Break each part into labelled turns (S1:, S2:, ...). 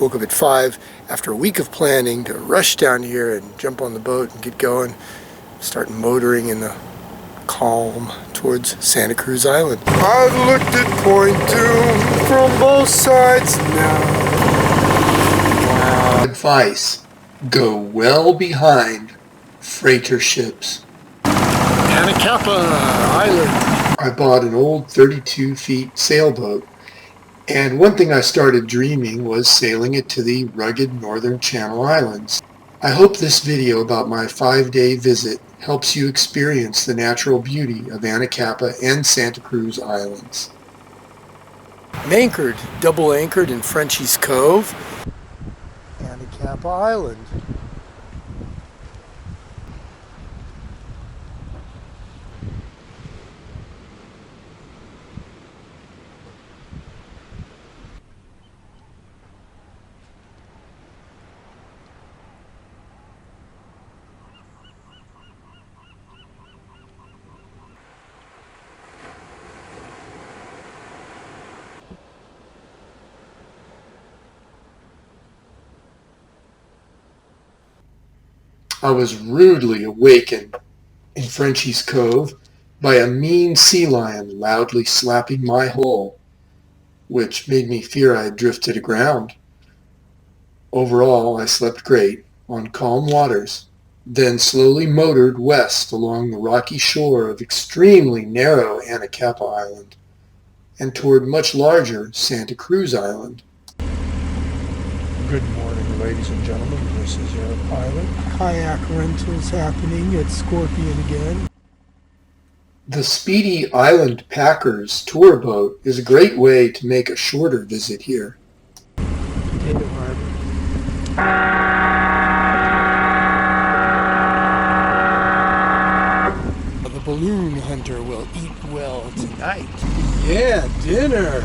S1: Woke up at 5 after a week of planning to rush down here and jump on the boat and get going. Start motoring in the calm towards Santa Cruz Island. I've looked at Point Doom from both sides now. Wow. Advice: go well behind freighter ships. Anacapa Island. I bought an old 32 feet sailboat, and one thing I started dreaming was sailing it to the rugged northern Channel Islands. I hope this video about my 5-day visit helps you experience the natural beauty of Anacapa and Santa Cruz Islands. I'm anchored, double anchored in Frenchie's Cove, Anacapa Island. I was rudely awakened in Frenchie's Cove by a mean sea lion loudly slapping my hull, which made me fear I had drifted aground. Overall, I slept great on calm waters, then slowly motored west along the rocky shore of extremely narrow Anacapa Island and toward much larger Santa Cruz Island.
S2: Good morning, ladies and gentlemen. This is your pilot. Kayak rentals happening at Scorpion again.
S1: The Speedy Island Packers tour boat is a great way to make a shorter visit here.
S2: Potato Harbor. The balloon hunter will eat well tonight. Yeah, dinner.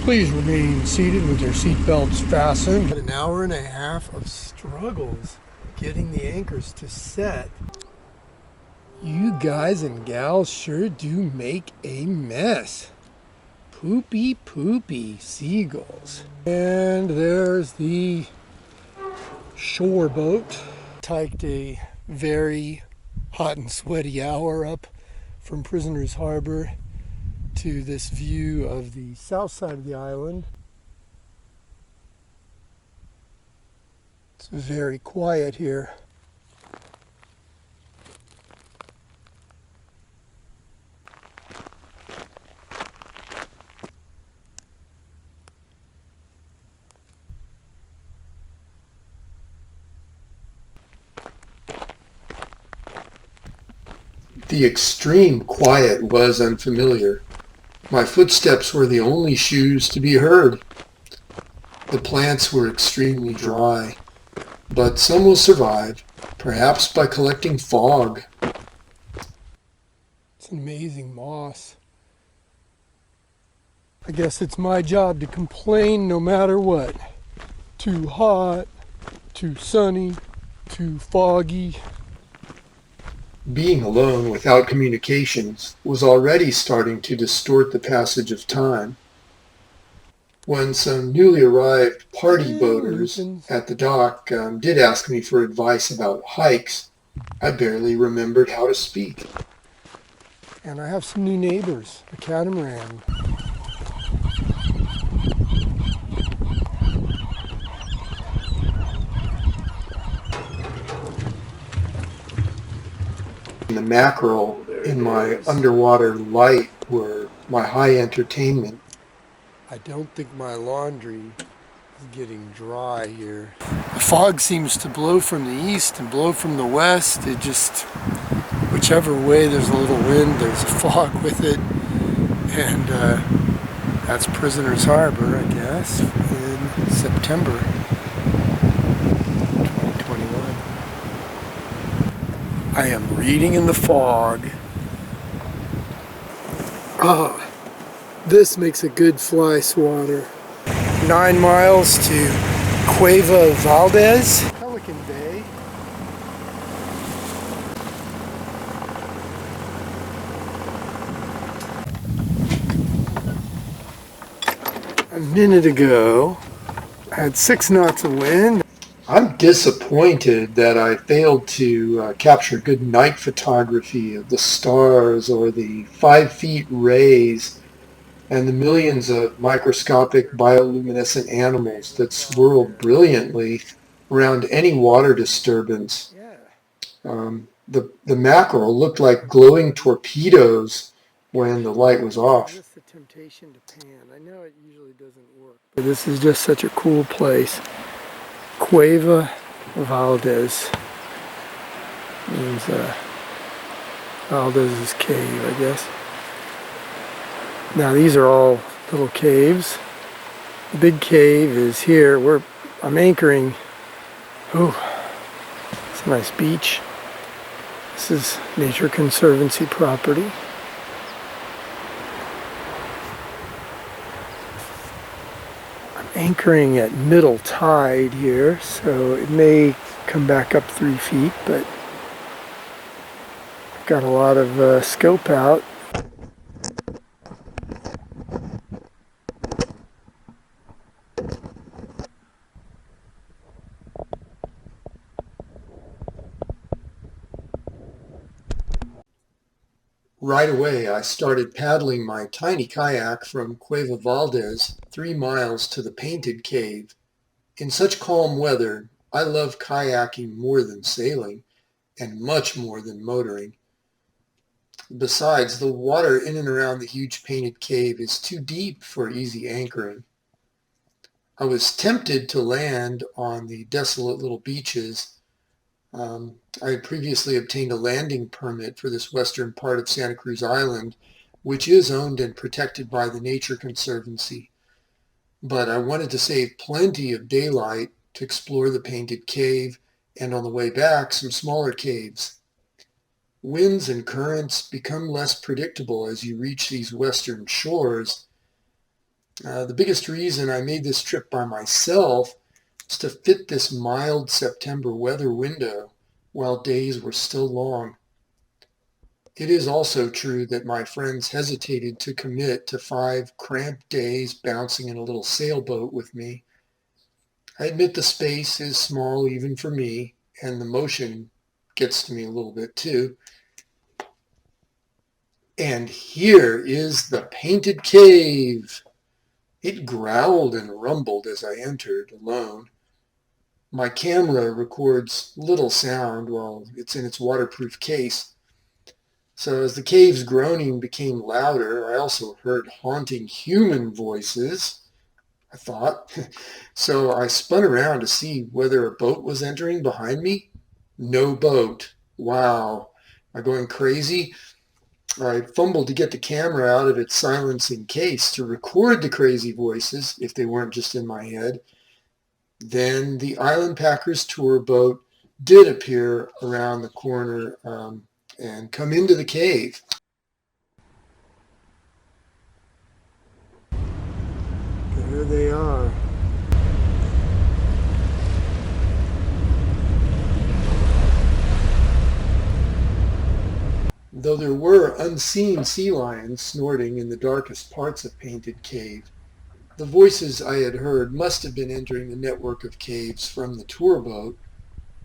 S2: Please remain seated with your seatbelts fastened.
S1: An hour and a half of struggles getting the anchors to set.
S2: You guys and gals sure do make a mess. Poopy, poopy seagulls. And there's the shore boat. Hiked a very hot and sweaty hour up from Prisoners Harbor to this view of the south side of the island. It's very quiet here.
S1: The extreme quiet was unfamiliar. My footsteps were the only shoes to be heard. The plants were extremely dry, but some will survive, perhaps by collecting fog.
S2: It's an amazing moss. I guess it's my job to complain no matter what. Too hot, too sunny, too foggy.
S1: Being alone without communications was already starting to distort the passage of time. When some newly arrived party boaters at the dock did ask me for advice about hikes, I barely remembered how to speak.
S2: And I have some new neighbors, a catamaran.
S1: The mackerel in my underwater light were my high entertainment.
S2: I don't think my laundry is getting dry here.
S1: The fog seems to blow from the east and blow from the west. It just, whichever way there's a little wind, there's a fog with it. And that's Prisoners Harbor, I guess, in September 2021. I am reading in the fog. Ah, this makes a good fly swatter. 9 miles to Cueva Valdez, Pelican Bay. A minute ago,
S2: I had 6 knots of wind.
S1: I'm disappointed that I failed to capture good night photography of the stars or the 5 feet rays and the millions of microscopic bioluminescent animals that swirled brilliantly around any water disturbance.
S2: Yeah.
S1: The mackerel looked like glowing torpedoes when the light was off.
S2: Just the temptation to pan. I know it usually doesn't work. But this is just such a cool place. Cueva Valdez means Valdez's cave, I guess. Now these are all little caves. The big cave is here. I'm anchoring. Oh, it's a nice beach. This is Nature Conservancy property. I'm anchoring at middle tide here, so it may come back up 3 feet, but I've got a lot of scope out.
S1: Right away, I started paddling my tiny kayak from Cueva Valdez 3 miles to the Painted Cave. In such calm weather, I love kayaking more than sailing and much more than motoring. Besides, the water in and around the huge Painted Cave is too deep for easy anchoring. I was tempted to land on the desolate little beaches. I had previously obtained a landing permit for this western part of Santa Cruz Island, which is owned and protected by the Nature Conservancy. But I wanted to save plenty of daylight to explore the Painted Cave and on the way back some smaller caves. Winds and currents become less predictable as you reach these western shores. The biggest reason I made this trip by myself was to fit this mild September weather window while days were still long. It is also true that my friends hesitated to commit to 5 cramped days bouncing in a little sailboat with me. I admit the space is small even for me, and the motion gets to me a little bit too. And here is the Painted Cave. It growled and rumbled as I entered alone. My camera records little sound while it's in its waterproof case. So as the cave's groaning became louder, I also heard haunting human voices, I thought. So I spun around to see whether a boat was entering behind me. No boat. Wow. Am I going crazy? I fumbled to get the camera out of its silencing case to record the crazy voices, if they weren't just in my head. Then the Island Packers tour boat did appear around the corner and come into the cave.
S2: There they are.
S1: Though there were unseen sea lions snorting in the darkest parts of Painted Cave, the voices I had heard must have been entering the network of caves from the tour boat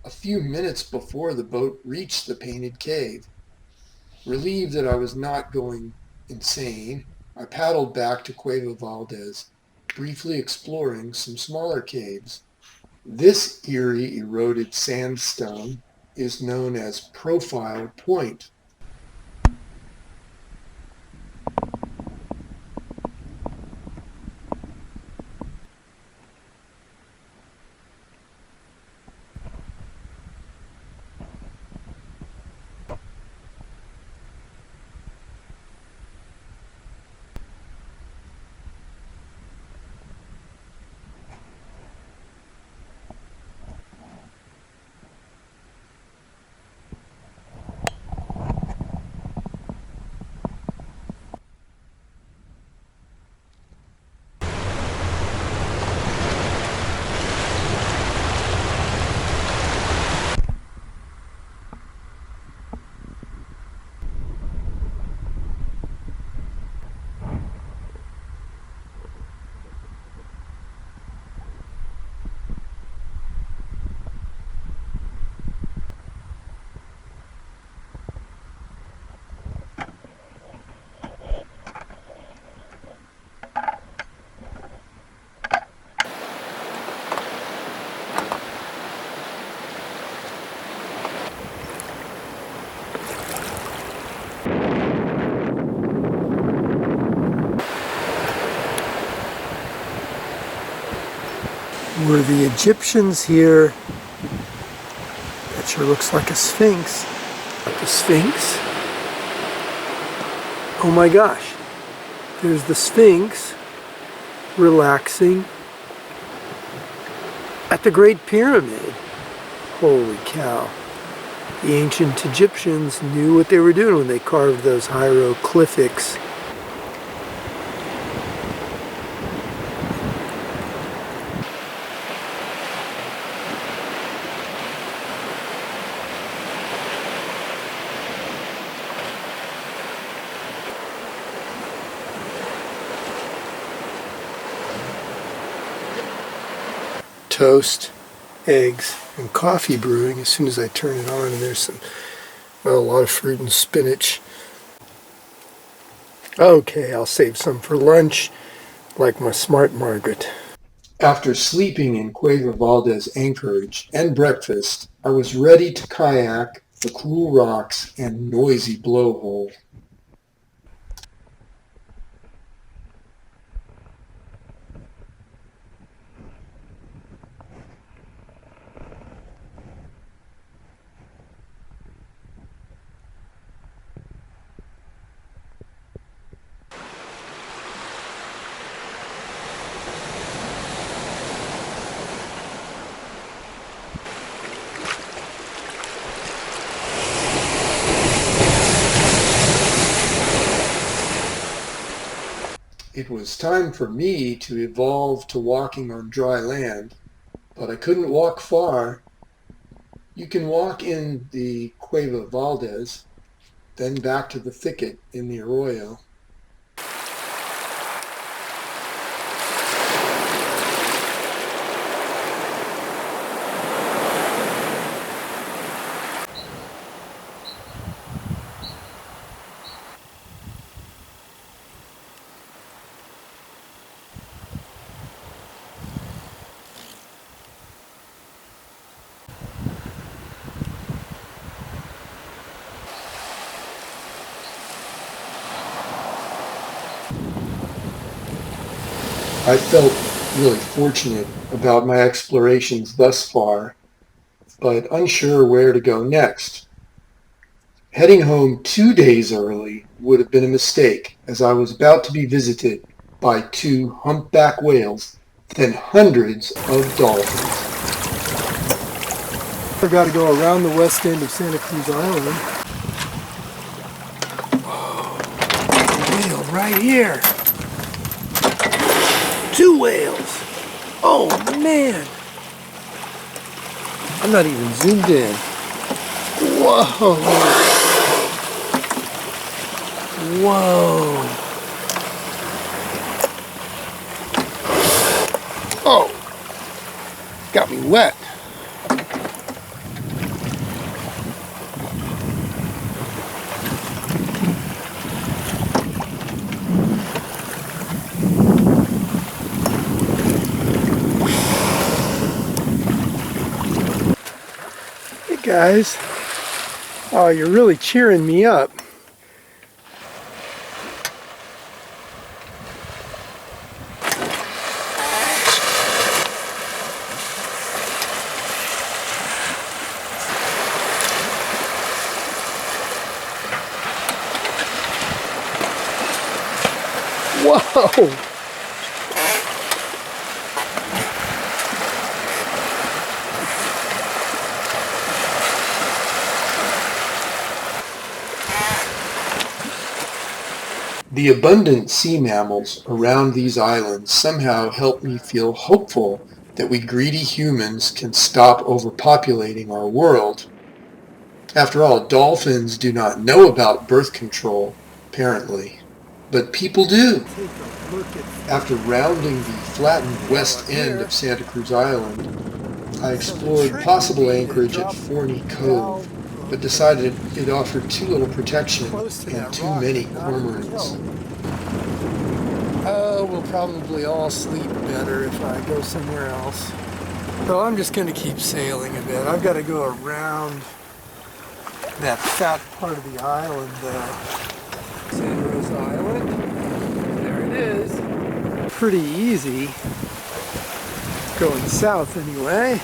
S1: a few minutes before the boat reached the Painted Cave. Relieved that I was not going insane, I paddled back to Cueva Valdez, briefly exploring some smaller caves. This eerie eroded sandstone is known as Profile Point.
S2: Were the Egyptians here? That sure looks like a sphinx. The sphinx? Oh my gosh. There's the sphinx relaxing at the Great Pyramid. Holy cow. The ancient Egyptians knew what they were doing when they carved those hieroglyphics. Toast, eggs, and coffee brewing as soon as I turn it on, and there's some, well, a lot of fruit and spinach. Okay, I'll save some for lunch, like my smart Margaret.
S1: After sleeping in Cueva Valdez anchorage and breakfast, I was ready to kayak the cool rocks and noisy blowhole. It was time for me to evolve to walking on dry land, but I couldn't walk far. You can walk in the Cueva Valdez, then back to the thicket in the arroyo. I felt really fortunate about my explorations thus far, but unsure where to go next. Heading home 2 days early would have been a mistake, as I was about to be visited by 2 humpback whales, then hundreds of dolphins.
S2: I've got to go around the west end of Santa Cruz Island. Whale right here. 2 whales. Oh man. I'm not even zoomed in. Whoa. Whoa. Oh. Got me wet. Guys, oh, you're really cheering me up. Whoa!
S1: The abundant sea mammals around these islands somehow help me feel hopeful that we greedy humans can stop overpopulating our world. After all, dolphins do not know about birth control, apparently, but people do. After rounding the flattened west end of Santa Cruz Island, I explored possible anchorage at Forney Cove, but decided it offered too little protection and too many cormorants.
S2: Oh, we'll probably all sleep better if I go somewhere else. So I'm just going to keep sailing a bit. I've got to go around that fat part of the island there. Santa Cruz Island. There it is. Pretty easy. going south anyway.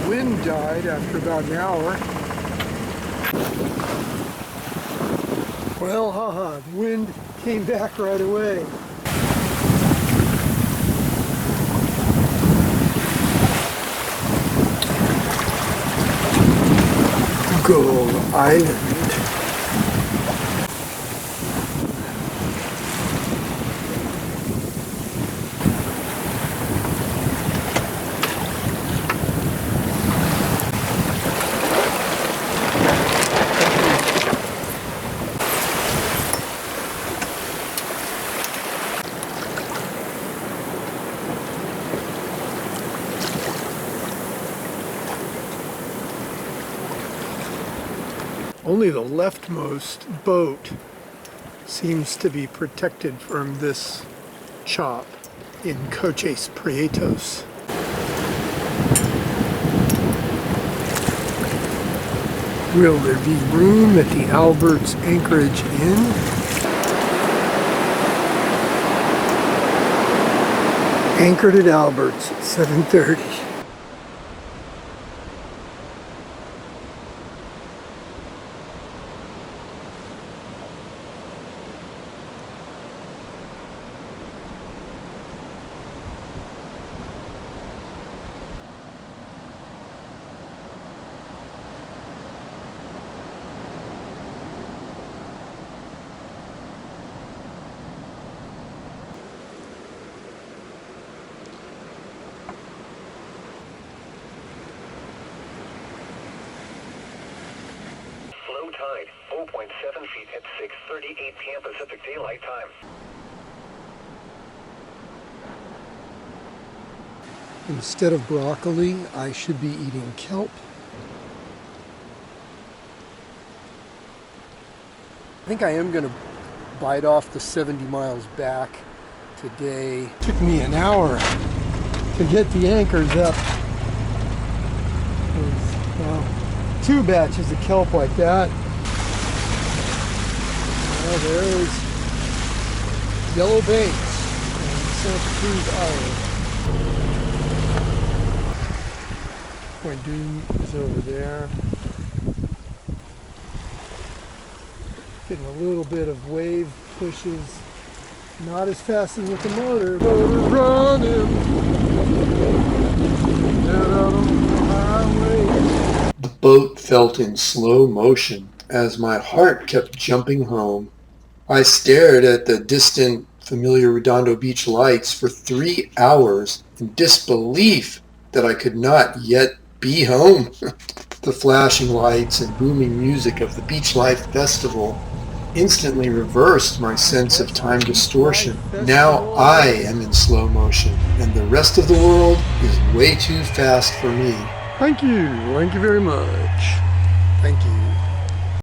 S2: The wind died after about an hour. Well, the wind came back right away. Gull Island. Only the leftmost boat seems to be protected from this chop in Coches Prietos. Will there be room at the Albert's Anchorage Inn? Anchored at Albert's at 7:30.
S3: Tide, 0.7 feet at 6:38 p.m. Pacific Daylight Time.
S2: Instead of broccoli, I should be eating kelp. I think I am going to bite off the 70 miles back today. It took me an hour to get the anchors up. Well, 2 batches of kelp like that. Well, there's Yellow Banks and Santa Cruz Island. Point D is over there. Getting a little bit of wave pushes. Not as fast as with the motor. Motor's running. Down on the highway.
S1: The boat felt in slow motion as my heart kept jumping home. I stared at the distant, familiar Redondo Beach lights for 3 hours in disbelief that I could not yet be home. The flashing lights and booming music of the Beach Life Festival instantly reversed my sense of time distortion. Now I am in slow motion, and the rest of the world is way too fast for me.
S2: Thank you very much. Thank you.